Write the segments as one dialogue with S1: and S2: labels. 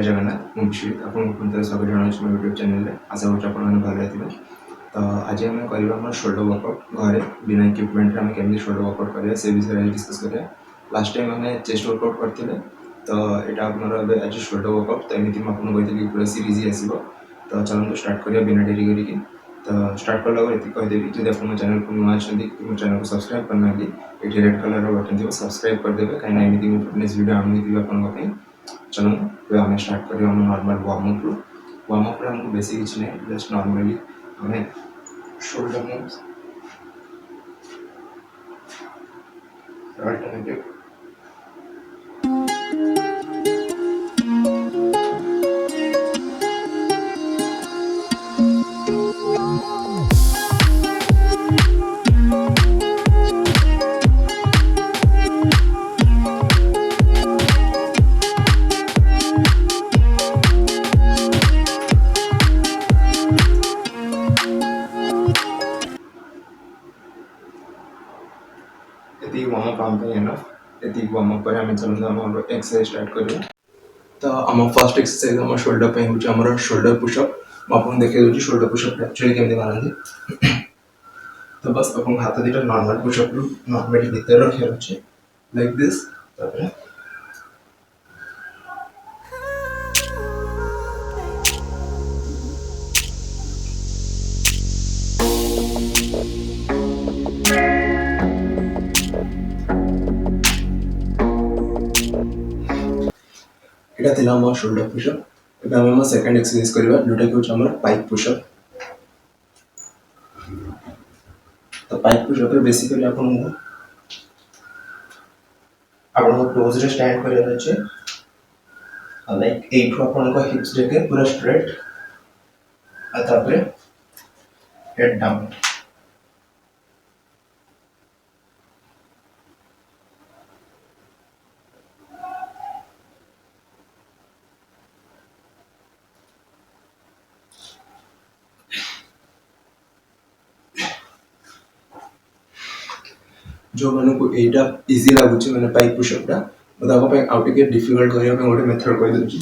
S1: जय जगन्नाथ मु विश्वजित आपको पुनः स्वागत जनाऊँ मो यूट्यूब चैनल में। आशा करूँ आपने भले थे। तो आज आम कर शोल्डर वर्कआउट घरे बिना इक्विपमेंट आम केमी शोल्डर वर्कआउट करें से विषय डिस्कस करें। लास्ट टाइम आम चेस्ट वर्कआउट करते तो यहाँ आज शोल्डर वर्कआउट तो एमती मुझे कही पूरा सीरीज आसो। तो चलते स्टार्ट करिए बिना डेरी करके। तो स्टार्ट कला ये कहीदेवी जब आप मो चैनल को नुआ अच्छा मो चैनल को सब्सक्राइब करना ये रेड कलर बटन थी सब्सक्राइब करदे कहीं एमती फिटनेस वीडियो आनी आपंपाई। चलो आम स्टार्ट कर normal warm up warm up हमको बेसिक किसी नहीं जस्ट नॉर्मली हमें शोल्डर मूव्स अल्टरनेटिव ये वार्म अप आम ये वार्म अप पर आम चलते आम एक्सरसाइज स्टार्ट करें। तो आम फर्स्ट एक्सरसाइज आम शोल्डर पे हूँ शोल्डर पुशअप मुझे देखिए दूसरी शोल्डर पुशअप एक्चुअली केमती मारती। तो बस आप हाथ दुटा नॉर्मल पुशअप नॉर्मली भीतर रखार अच्छे लाइक दिस। यहाँ थी शोल्डर पुशअप। अब आम सेकेंड एक्सरसाइज करवा जोटा कि हूँ पाइप पुशअप। तो पाइप पुशअप बेसिकली आपको टोज रे स्टैंड करार अच्छे लाइक एठू आप हिप्स देखे पूरा स्ट्रेट हेड डाउन। जो मन को एटा इजी लगुच मैंने पाइप पुशअपटा मुझे आउ टे डिफिकल्ट करने गोटे मेथड कहीदे।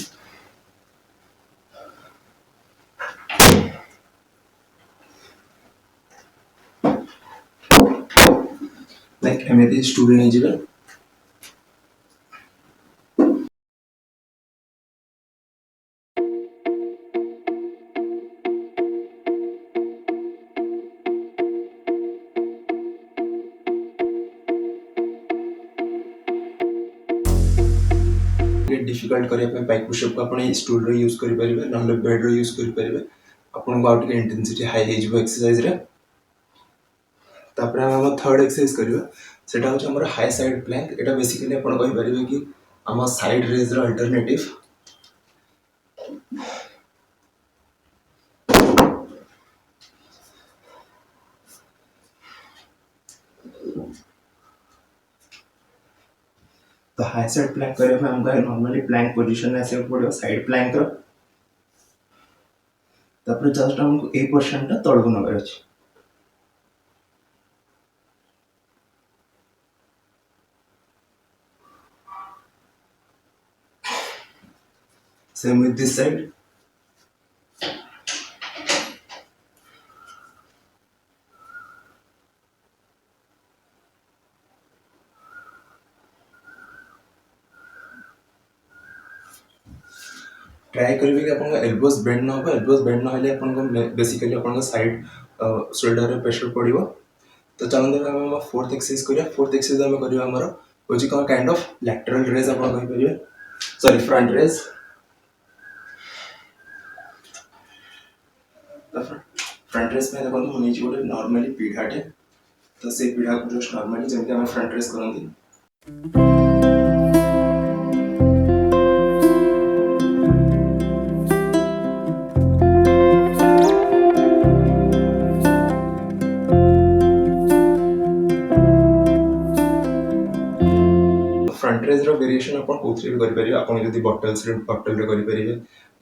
S1: लाइक एमती स्टूल नहीं जाए डिफिकल्ट करने पाइप पुशअप को आप स्टूल यूज करेंगे ना बेड यूज करेंगे आपको आउ टे इंटेंसिटी हाई हो एक्सरसाइज रे। तापर आम थर्ड एक्सरसाइज करवा से हूँ हाई साइड प्लैंक। यहाँ बेसिकली आप कहींपर कि आम साइड रेज अल्टरनेटिव। तो हाई साइड प्लैंक करने आमको नॉर्मली प्लैंक पोजीशन में आसक पड़ो साइड प्लैंक तापर जस्ट हमको ए पोर्शन तल को नबार अच्छे। Same with this side. Try करेंगे कि आपको एल्बोज बेंड ना हो। एल्बोज बेंड ना आपको बेसिकली आप साइड शोल्डर में प्रेशर पड़ो। तो चलते आम फोर्थ एक्सरसाइज करिया। फोर्थ एक्सरसाइज आम करिया हमर होची कौन काइंड ऑफ लैटरल रेज आप कहि परिबे sorry front raise. Front raise में देखो मुझे गोटे नॉर्मली पीढ़ाटे तो से पीढ़ा को जस्ट नॉर्मली जमी आम फ्रंट रेज करती। फ्रंट रेज वेरिएशन आप कौन भी करेंगे आप बटल करेंगे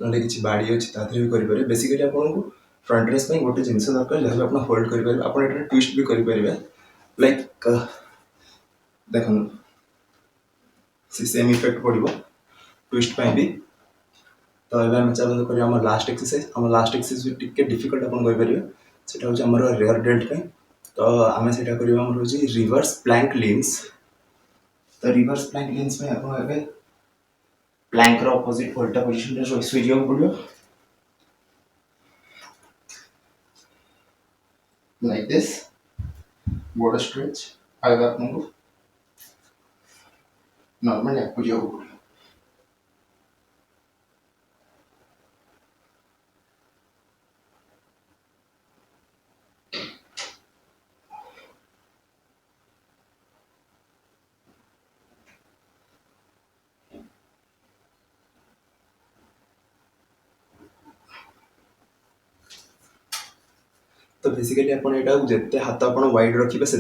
S1: ना कि बाड़ी अच्छी तादे भी करेंगे। बेसिकली आपको फ्रंट रेज में गोटे जिन दरकार जहाँ आप होल्ड करेंगे आप ट्विस्ट भी करेंगे लाइक देख सेम इफेक्ट पड़ो ट्विस्ट भी। तो ये आम चलते करिए आम लास्ट एक्सरसाइज। आम लास्ट एक्सरसाइज टिके डिफिकल्ट आप कहींपर से हूँ रेयर डेल्ट पे। तो आम से हूँ रिवर्स प्लैंक लिम्स। तो रिवर्स प्लैंक लिम्स में आप प्लैंक अपोजिट उल्टा पोजिशन शुई पड़ो लाइक दिस बॉडी स्ट्रेच आगे आपको नॉर्मल आपको जाओ पड़ो। तो बेसिकली आपटा जिते हाथ आप वाइड रखिए से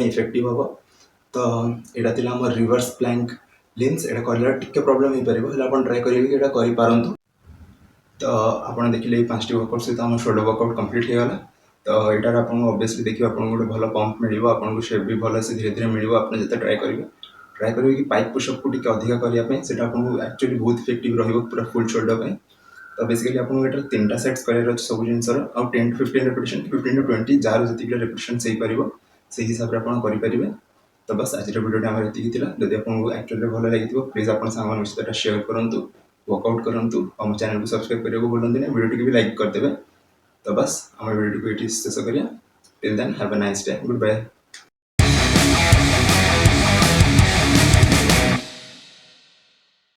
S1: इफेक्टिव हम। तो यहाँ थी आम रिवर्स प्लैंक लिम्स। यहाँ कर टे प्रोब्लेम हो पारे आप ट्राए करेंगे करूँ। तो आप देखिए 5टी वर्कआउट सहित आम शोल्डर वर्कआउट कंप्लीट होगा। तो यहाँ आपको ऑब्वियसली देखिए आपको गोटे भल पंप मिल आपको शेप भी भल से धीरे धीरे मिल आप जिते ट्राए करेंगे कि पाइप पुशअप को अधिक करने से आपको एक्चुअली बहुत इफेक्टिव पूरा फुल शोल्डर पे। तो बेसिकली आपको ये 3टा सेट्स करार सब जिनसर आ 10 to 15 रेपिटेशन 15 to 20 जार जी रेपिटेशन से ही हिसाब से आप करेंगे। तो बस आज वीडियो आम ये जब आपको एक्चुअली भल लगी प्लीज आप सहित शेयर करूँ वर्कआउट करूँ और चैनल को सब्सक्राइब करने को भूलु नहीं वीडियो भी लाइक करदे। तो बस आम वीडियो को ये शेष करिए। Till then have a nice day good bye.